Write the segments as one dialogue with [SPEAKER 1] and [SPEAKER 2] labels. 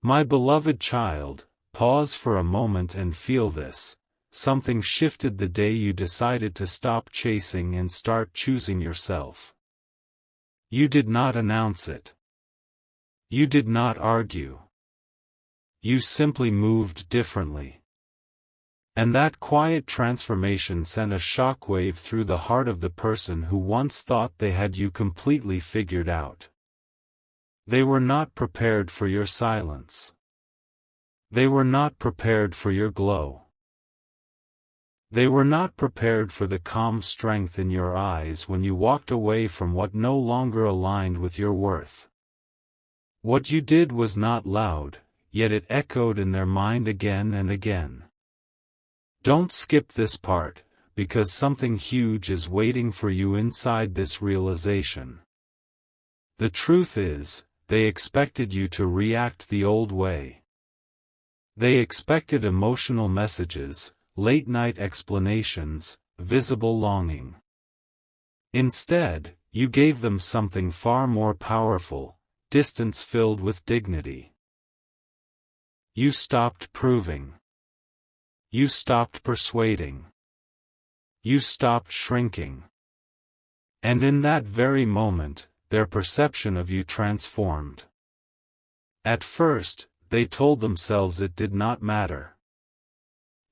[SPEAKER 1] My beloved child, pause for a moment and feel this. Something shifted the day you decided to stop chasing and start choosing yourself. You did not announce it. You did not argue. You simply moved differently. And that quiet transformation sent a shockwave through the heart of the person who once thought they had you completely figured out. They were not prepared for your silence. They were not prepared for your glow. They were not prepared for the calm strength in your eyes when you walked away from what no longer aligned with your worth. What you did was not loud, yet it echoed in their mind again and again. Don't skip this part, because something huge is waiting for you inside this realization. The truth is, they expected you to react the old way. They expected emotional messages, late-night explanations, visible longing. Instead, you gave them something far more powerful, distance filled with dignity. You stopped proving. You stopped persuading. You stopped shrinking. And in that very moment, their perception of you transformed. At first, they told themselves it did not matter.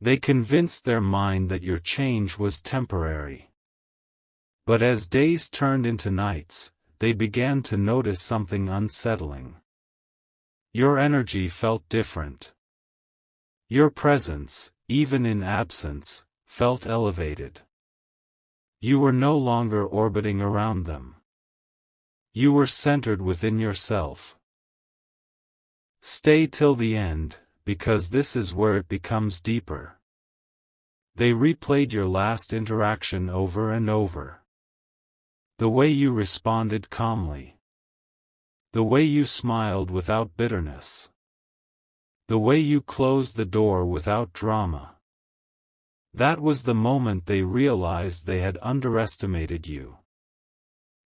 [SPEAKER 1] They convinced their mind that your change was temporary. But as days turned into nights, they began to notice something unsettling. Your energy felt different. Your presence, even in absence, felt elevated. You were no longer orbiting around them. You were centered within yourself. Stay till the end, because this is where it becomes deeper. They replayed your last interaction over and over. The way you responded calmly. The way you smiled without bitterness. The way you closed the door without drama. That was the moment they realized they had underestimated you.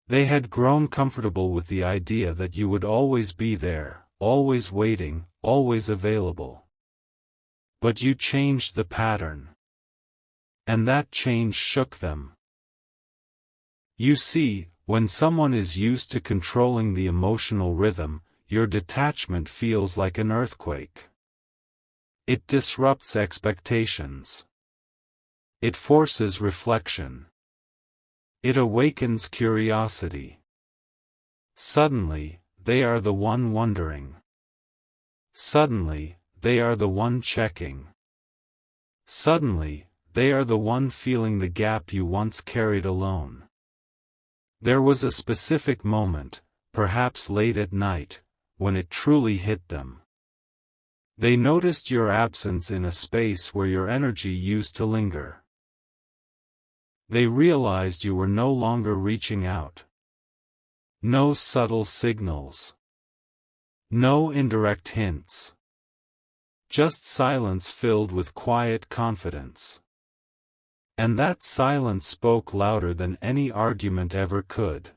[SPEAKER 1] They had grown comfortable with the idea that you would always be there, always waiting, always available. But you changed the pattern. And that change shook them. You see, when someone is used to controlling the emotional rhythm, your detachment feels like an earthquake. It disrupts expectations. It forces reflection. It awakens curiosity. Suddenly, they are the one wondering. Suddenly, they are the one checking. Suddenly, they are the one feeling the gap you once carried alone. There was a specific moment, perhaps late at night, when it truly hit them. They noticed your absence in a space where your energy used to linger. They realized you were no longer reaching out. No subtle signals. No indirect hints. Just silence filled with quiet confidence. And that silence spoke louder than any argument ever could.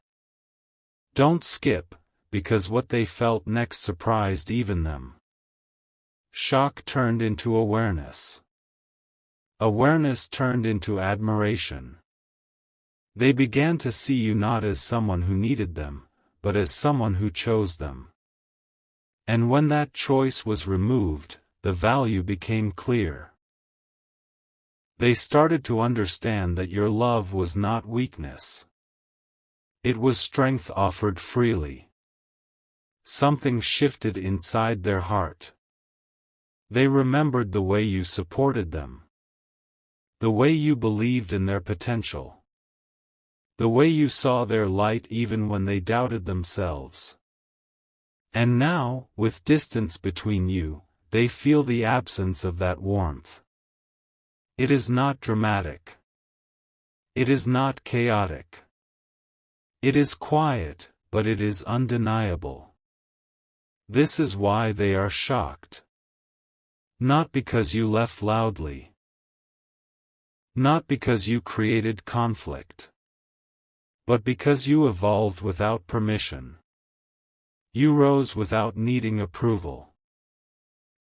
[SPEAKER 1] Don't skip, because what they felt next surprised even them. Shock turned into awareness. Awareness turned into admiration. They began to see you not as someone who needed them, but as someone who chose them. And when that choice was removed, the value became clear. They started to understand that your love was not weakness. It was strength offered freely. Something shifted inside their heart. They remembered the way you supported them. The way you believed in their potential. The way you saw their light even when they doubted themselves. And now, with distance between you, they feel the absence of that warmth. It is not dramatic. It is not chaotic. It is quiet, but it is undeniable. This is why they are shocked. Not because you left loudly. Not because you created conflict. But because you evolved without permission. You rose without needing approval.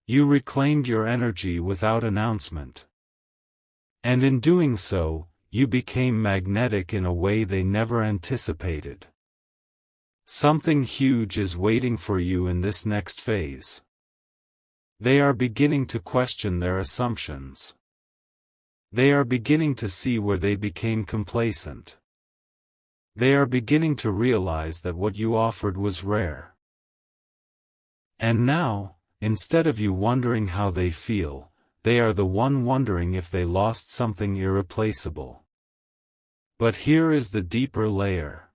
[SPEAKER 1] You reclaimed your energy without announcement. And in doing so, you became magnetic in a way they never anticipated. Something huge is waiting for you in this next phase. They are beginning to question their assumptions. They are beginning to see where they became complacent. They are beginning to realize that what you offered was rare. And now, instead of you wondering how they feel, they are the one wondering if they lost something irreplaceable. But here is the deeper layer.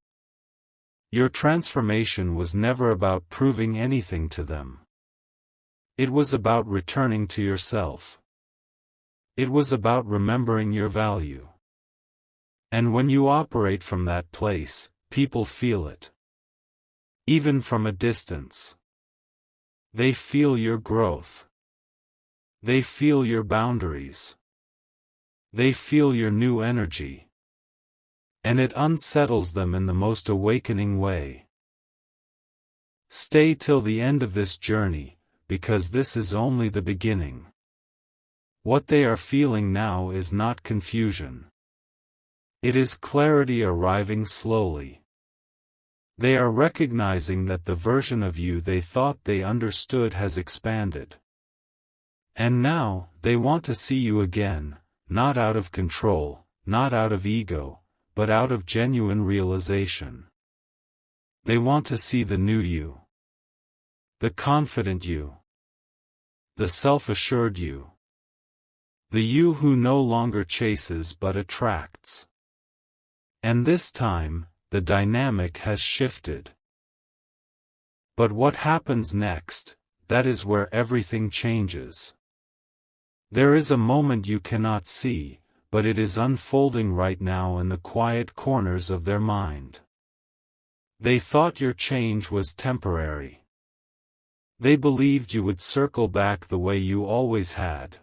[SPEAKER 1] Your transformation was never about proving anything to them. It was about returning to yourself. It was about remembering your value. And when you operate from that place, people feel it. Even from a distance. They feel your growth. They feel your boundaries. They feel your new energy. And it unsettles them in the most awakening way. Stay till the end of this journey, because this is only the beginning. What they are feeling now is not confusion. It is clarity arriving slowly. They are recognizing that the version of you they thought they understood has expanded. And now, they want to see you again, not out of control, not out of ego, but out of genuine realization. They want to see the new you. The confident you. The self-assured you. The you who no longer chases but attracts. And this time, the dynamic has shifted. But what happens next, that is where everything changes. There is a moment you cannot see, but it is unfolding right now in the quiet corners of their mind. They thought your change was temporary. They believed you would circle back the way you always had.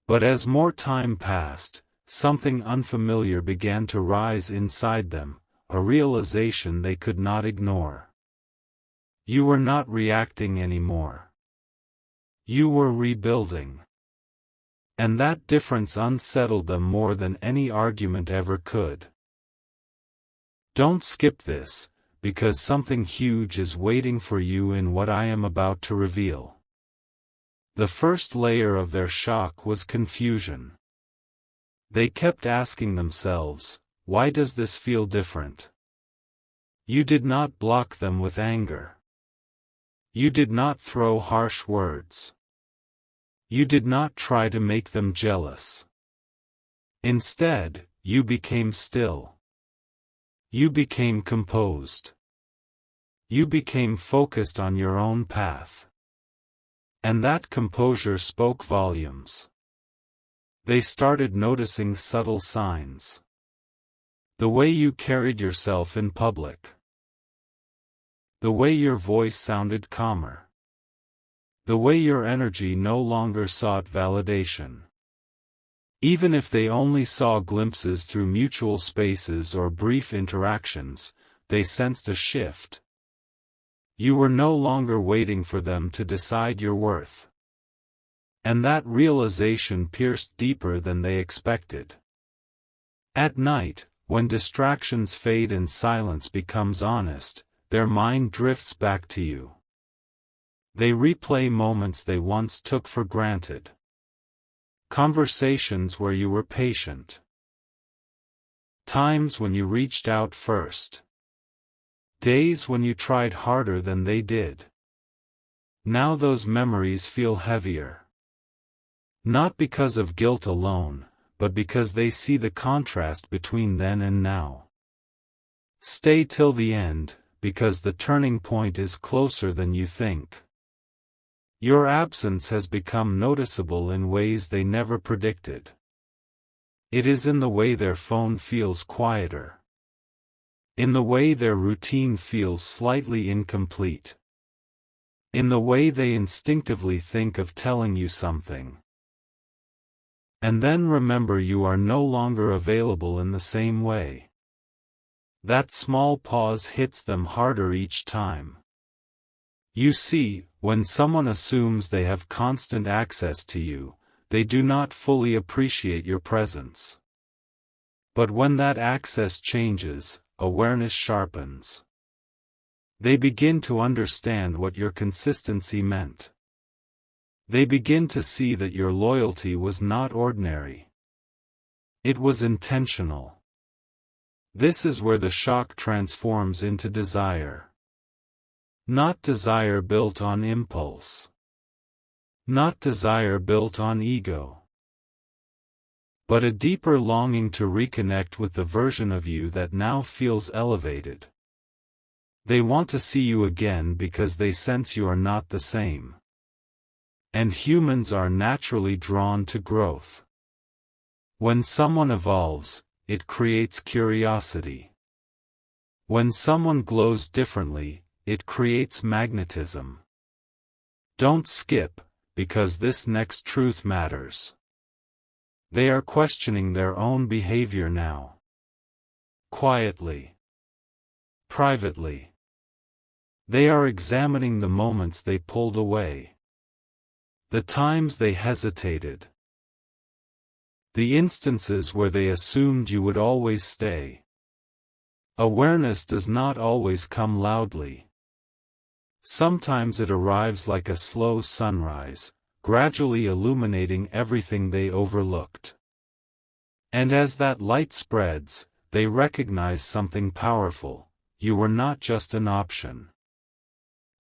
[SPEAKER 1] But as more time passed, something unfamiliar began to rise inside them, a realization they could not ignore. You were not reacting anymore. You were rebuilding. And that difference unsettled them more than any argument ever could. Don't skip this, because something huge is waiting for you in what I am about to reveal. The first layer of their shock was confusion. They kept asking themselves, why does this feel different? You did not block them with anger. You did not throw harsh words. You did not try to make them jealous. Instead, you became still. You became composed. You became focused on your own path. And that composure spoke volumes. They started noticing subtle signs. The way you carried yourself in public. The way your voice sounded calmer. The way your energy no longer sought validation. Even if they only saw glimpses through mutual spaces or brief interactions, they sensed a shift. You were no longer waiting for them to decide your worth. And that realization pierced deeper than they expected. At night, when distractions fade and silence becomes honest, their mind drifts back to you. They replay moments they once took for granted. Conversations where you were patient. Times when you reached out first. Days when you tried harder than they did. Now those memories feel heavier. Not because of guilt alone, but because they see the contrast between then and now. Stay till the end, because the turning point is closer than you think. Your absence has become noticeable in ways they never predicted. It is in the way their phone feels quieter. In the way their routine feels slightly incomplete. In the way they instinctively think of telling you something. And then remember you are no longer available in the same way. That small pause hits them harder each time. You see, when someone assumes they have constant access to you, they do not fully appreciate your presence. But when that access changes, awareness sharpens. They begin to understand what your consistency meant. They begin to see that your loyalty was not ordinary. It was intentional. This is where the shock transforms into desire. Not desire built on impulse. Not desire built on ego. But a deeper longing to reconnect with the version of you that now feels elevated. They want to see you again because they sense you are not the same. And humans are naturally drawn to growth. When someone evolves, it creates curiosity. When someone glows differently, it creates magnetism. Don't skip, because this next truth matters. They are questioning their own behavior now. Quietly. Privately. They are examining the moments they pulled away. The times they hesitated. The instances where they assumed you would always stay. Awareness does not always come loudly. Sometimes it arrives like a slow sunrise, gradually illuminating everything they overlooked. And as that light spreads, they recognize something powerful. You were not just an option.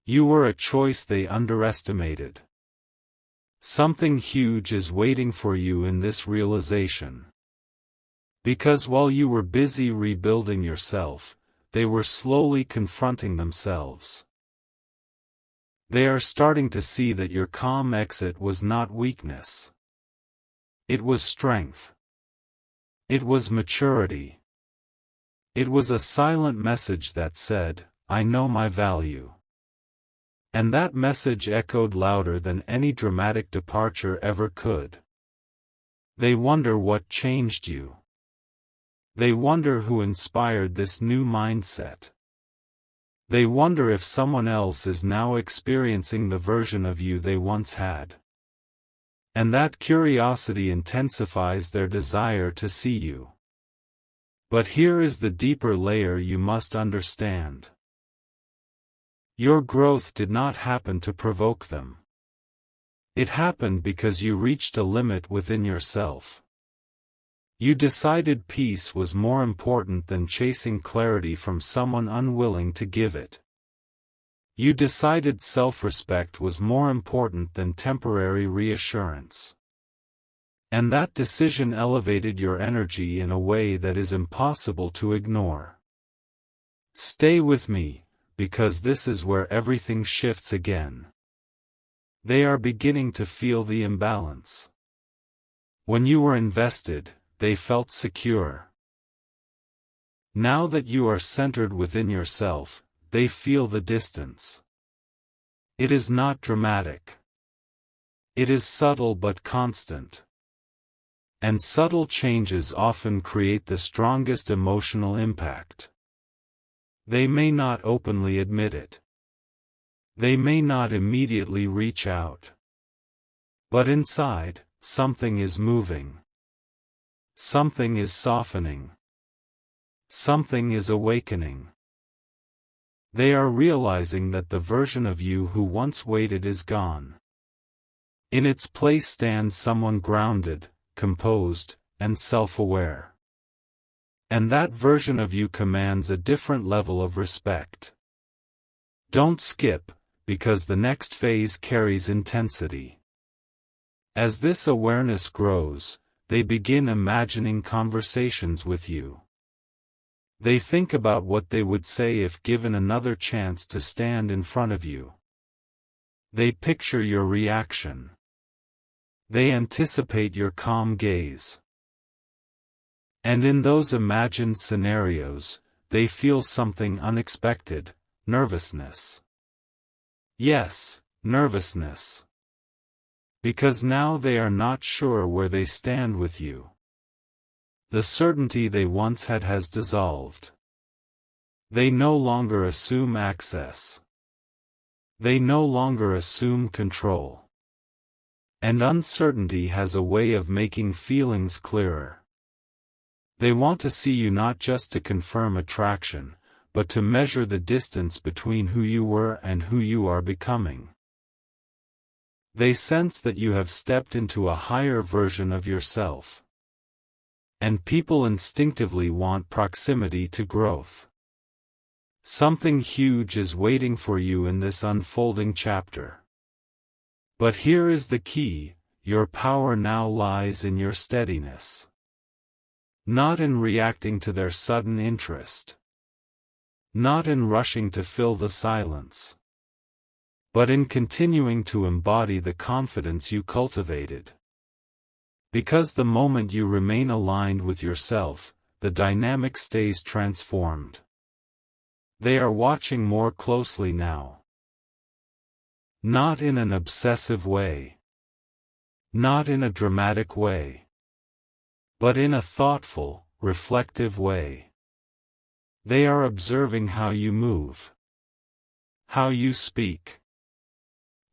[SPEAKER 1] You were a choice they underestimated. Something huge is waiting for you in this realization. Because while you were busy rebuilding yourself, they were slowly confronting themselves. They are starting to see that your calm exit was not weakness. It was strength. It was maturity. It was a silent message that said, "I know my value." And that message echoed louder than any dramatic departure ever could. They wonder what changed you. They wonder who inspired this new mindset. They wonder if someone else is now experiencing the version of you they once had. And that curiosity intensifies their desire to see you. But here is the deeper layer you must understand. Your growth did not happen to provoke them. It happened because you reached a limit within yourself. You decided peace was more important than chasing clarity from someone unwilling to give it. You decided self-respect was more important than temporary reassurance. And that decision elevated your energy in a way that is impossible to ignore. Stay with me, because this is where everything shifts again. They are beginning to feel the imbalance. When you were invested, they felt secure. Now that you are centered within yourself, they feel the distance. It is not dramatic. It is subtle but constant. And subtle changes often create the strongest emotional impact. They may not openly admit it. They may not immediately reach out. But inside, something is moving. Something is softening. Something is awakening. They are realizing that the version of you who once waited is gone. In its place stands someone grounded, composed, and self-aware. And that version of you commands a different level of respect. Don't skip, because the next phase carries intensity. As this awareness grows, they begin imagining conversations with you. They think about what they would say if given another chance to stand in front of you. They picture your reaction. They anticipate your calm gaze. And in those imagined scenarios, they feel something unexpected: nervousness. Yes, nervousness. Because now they are not sure where they stand with you. The certainty they once had has dissolved. They no longer assume access. They no longer assume control. And uncertainty has a way of making feelings clearer. They want to see you not just to confirm attraction, but to measure the distance between who you were and who you are becoming. They sense that you have stepped into a higher version of yourself. And people instinctively want proximity to growth. Something huge is waiting for you in this unfolding chapter. But here is the key: your power now lies in your steadiness. Not in reacting to their sudden interest. Not in rushing to fill the silence. But in continuing to embody the confidence you cultivated. Because the moment you remain aligned with yourself, the dynamic stays transformed. They are watching more closely now. Not in an obsessive way. Not in a dramatic way. But in a thoughtful, reflective way. They are observing how you move. How you speak.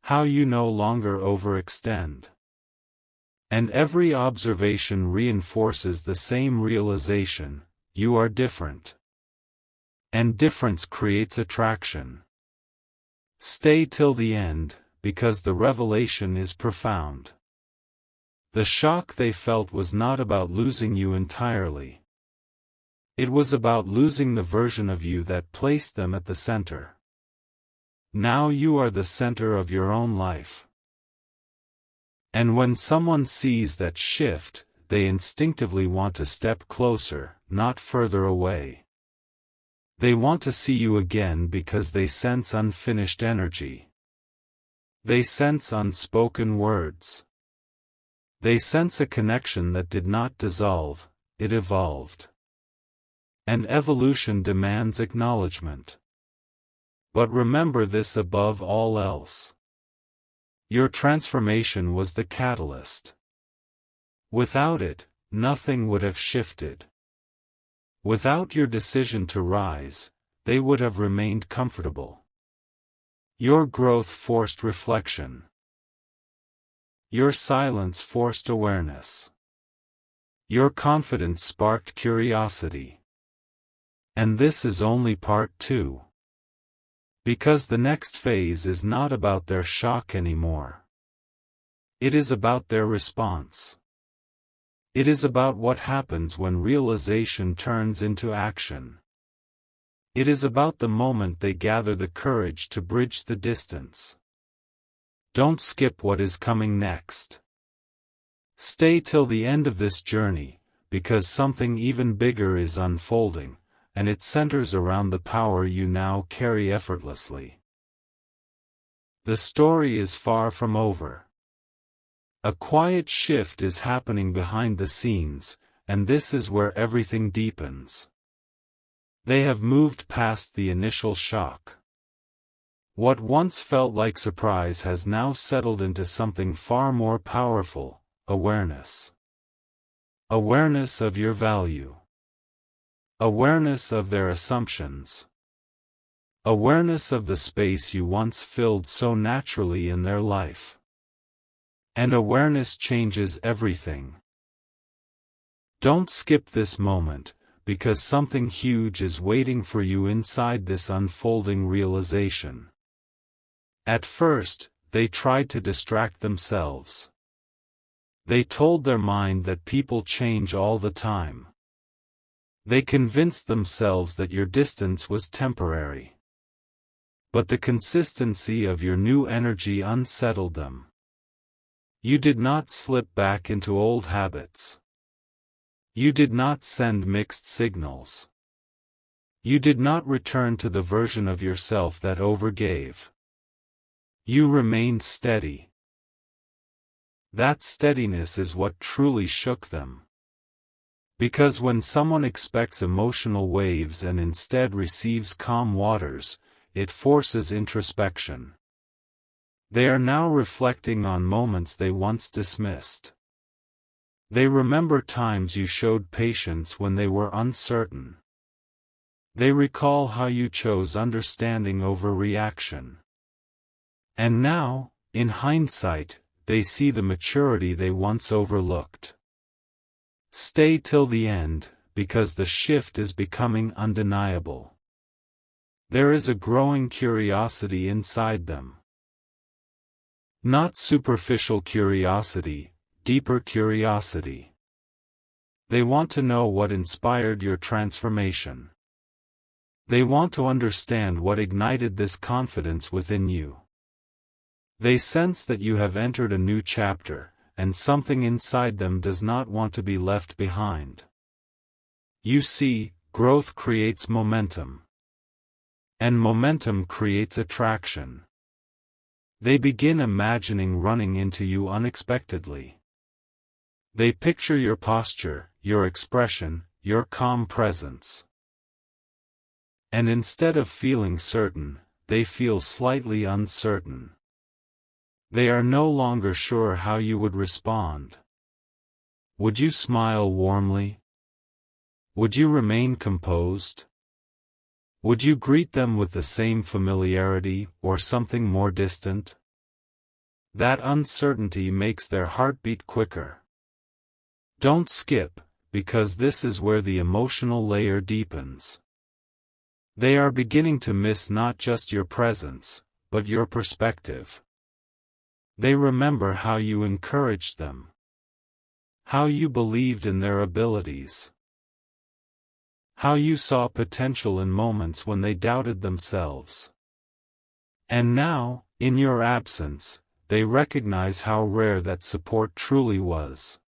[SPEAKER 1] How you no longer overextend. And every observation reinforces the same realization: you are different. And difference creates attraction. Stay till the end, because the revelation is profound. The shock they felt was not about losing you entirely. It was about losing the version of you that placed them at the center. Now you are the center of your own life. And when someone sees that shift, they instinctively want to step closer, not further away. They want to see you again because they sense unfinished energy. They sense unspoken words. They sense a connection that did not dissolve, it evolved. And evolution demands acknowledgement. But remember this above all else. Your transformation was the catalyst. Without it, nothing would have shifted. Without your decision to rise, they would have remained comfortable. Your growth forced reflection. Your silence forced awareness. Your confidence sparked curiosity. And this is only part 2. Because the next phase is not about their shock anymore. It is about their response. It is about what happens when realization turns into action. It is about the moment they gather the courage to bridge the distance. Don't skip what is coming next. Stay till the end of this journey, because something even bigger is unfolding, and it centers around the power you now carry effortlessly. The story is far from over. A quiet shift is happening behind the scenes, and this is where everything deepens. They have moved past the initial shock. What once felt like surprise has now settled into something far more powerful: awareness. Awareness of your value. Awareness of their assumptions. Awareness of the space you once filled so naturally in their life. And awareness changes everything. Don't skip this moment, because something huge is waiting for you inside this unfolding realization. At first, they tried to distract themselves. They told their mind that people change all the time. They convinced themselves that your distance was temporary. But the consistency of your new energy unsettled them. You did not slip back into old habits. You did not send mixed signals. You did not return to the version of yourself that overgave. You remained steady. That steadiness is what truly shook them. Because when someone expects emotional waves and instead receives calm waters, it forces introspection. They are now reflecting on moments they once dismissed. They remember times you showed patience when they were uncertain. They recall how you chose understanding over reaction. And now, in hindsight, they see the maturity they once overlooked. Stay till the end, because the shift is becoming undeniable. There is a growing curiosity inside them. Not superficial curiosity, deeper curiosity. They want to know what inspired your transformation. They want to understand what ignited this confidence within you. They sense that you have entered a new chapter, and something inside them does not want to be left behind. You see, growth creates momentum. And momentum creates attraction. They begin imagining running into you unexpectedly. They picture your posture, your expression, your calm presence. And instead of feeling certain, they feel slightly uncertain. They are no longer sure how you would respond. Would you smile warmly? Would you remain composed? Would you greet them with the same familiarity, or something more distant? That uncertainty makes their heartbeat quicker. Don't skip, because this is where the emotional layer deepens. They are beginning to miss not just your presence, but your perspective. They remember how you encouraged them. How you believed in their abilities. How you saw potential in moments when they doubted themselves. And now, in your absence, they recognize how rare that support truly was.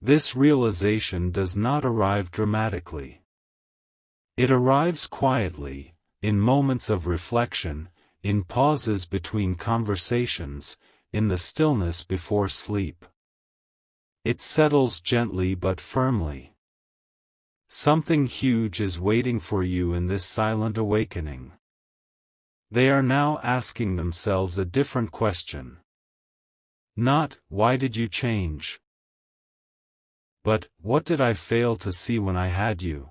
[SPEAKER 1] This realization does not arrive dramatically. It arrives quietly, in moments of reflection, in pauses between conversations, in the stillness before sleep. It settles gently but firmly. Something huge is waiting for you in this silent awakening. They are now asking themselves a different question. Not, why did you change? But, what did I fail to see when I had you?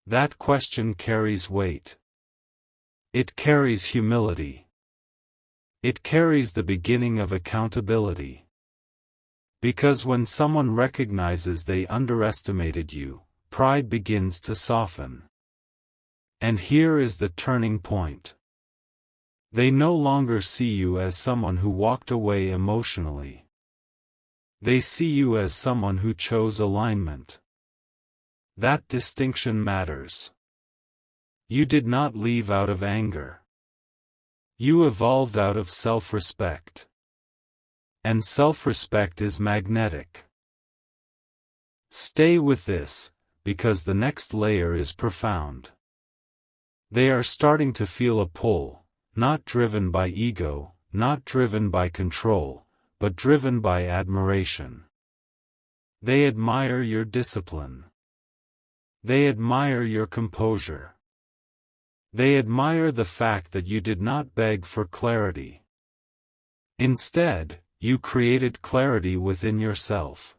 [SPEAKER 1] That question carries weight. It carries humility. It carries the beginning of accountability. Because when someone recognizes they underestimated you, pride begins to soften. And here is the turning point. They no longer see you as someone who walked away emotionally. They see you as someone who chose alignment. That distinction matters. You did not leave out of anger. You evolved out of self-respect. And self-respect is magnetic. Stay with this, because the next layer is profound. They are starting to feel a pull, not driven by ego, not driven by control, but driven by admiration. They admire your discipline. They admire your composure. They admire the fact that you did not beg for clarity. Instead, you created clarity within yourself.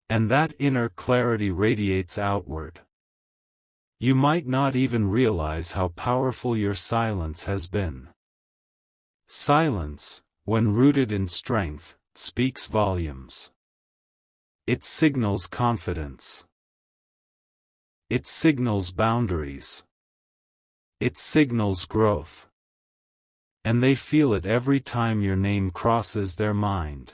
[SPEAKER 1] And that inner clarity radiates outward. You might not even realize how powerful your silence has been. Silence, when rooted in strength, speaks volumes. It signals confidence. It signals boundaries. It signals growth. And they feel it every time your name crosses their mind.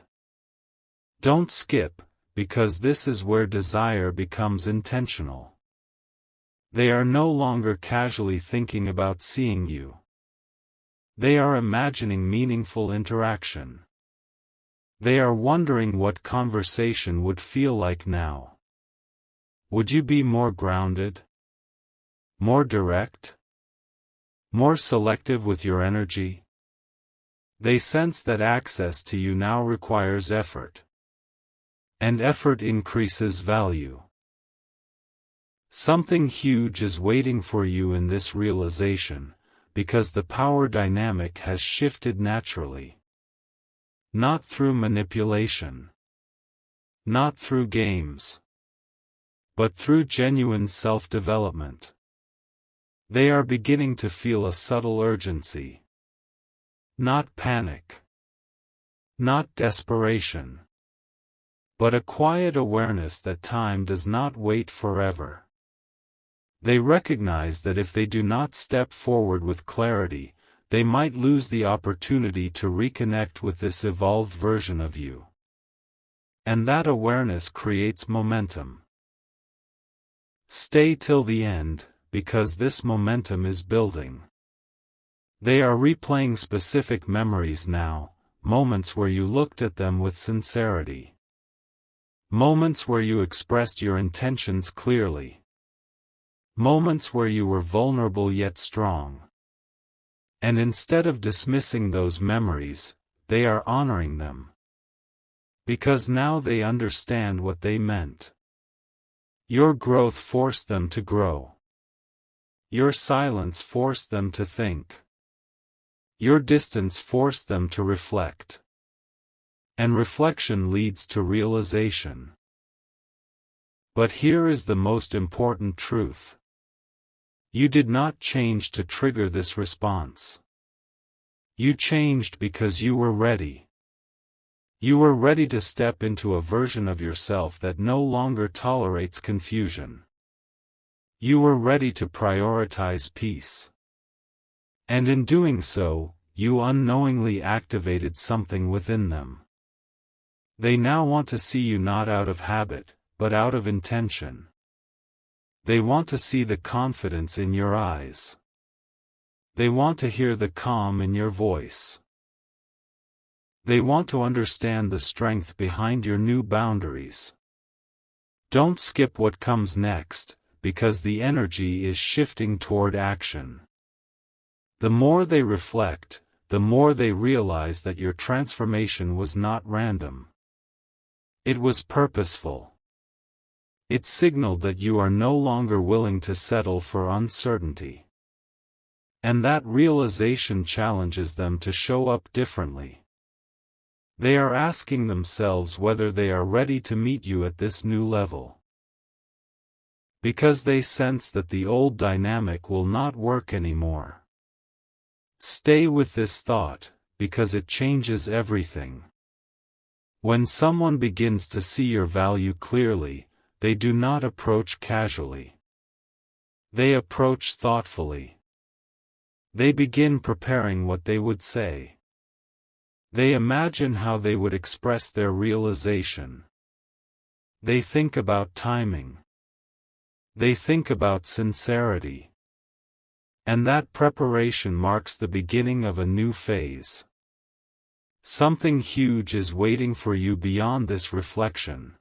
[SPEAKER 1] Don't skip, because this is where desire becomes intentional. They are no longer casually thinking about seeing you. They are imagining meaningful interaction. They are wondering what conversation would feel like now. Would you be more grounded? More direct? More selective with your energy? They sense that access to you now requires effort. And effort increases value. Something huge is waiting for you in this realization, because the power dynamic has shifted naturally. Not through manipulation. Not through games. But through genuine self-development. They are beginning to feel a subtle urgency. Not panic. Not desperation. But a quiet awareness that time does not wait forever. They recognize that if they do not step forward with clarity, they might lose the opportunity to reconnect with this evolved version of you. And that awareness creates momentum. Stay till the end, because this momentum is building. They are replaying specific memories now, moments where you looked at them with sincerity. Moments where you expressed your intentions clearly. Moments where you were vulnerable yet strong. And instead of dismissing those memories, they are honoring them. Because now they understand what they meant. Your growth forced them to grow. Your silence forced them to think. Your distance forced them to reflect. And reflection leads to realization. But here is the most important truth. You did not change to trigger this response. You changed because you were ready. You were ready to step into a version of yourself that no longer tolerates confusion. You were ready to prioritize peace. And in doing so, you unknowingly activated something within them. They now want to see you not out of habit, but out of intention. They want to see the confidence in your eyes. They want to hear the calm in your voice. They want to understand the strength behind your new boundaries. Don't skip what comes next, because the energy is shifting toward action. The more they reflect, the more they realize that your transformation was not random. It was purposeful. It signaled that you are no longer willing to settle for uncertainty. And that realization challenges them to show up differently. They are asking themselves whether they are ready to meet you at this new level. Because they sense that the old dynamic will not work anymore. Stay with this thought, because it changes everything. When someone begins to see your value clearly, they do not approach casually. They approach thoughtfully. They begin preparing what they would say. They imagine how they would express their realization. They think about timing. They think about sincerity. And that preparation marks the beginning of a new phase. Something huge is waiting for you beyond this reflection.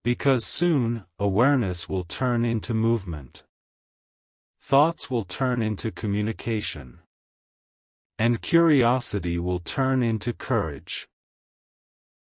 [SPEAKER 1] Because soon, awareness will turn into movement. Thoughts will turn into communication. And curiosity will turn into courage.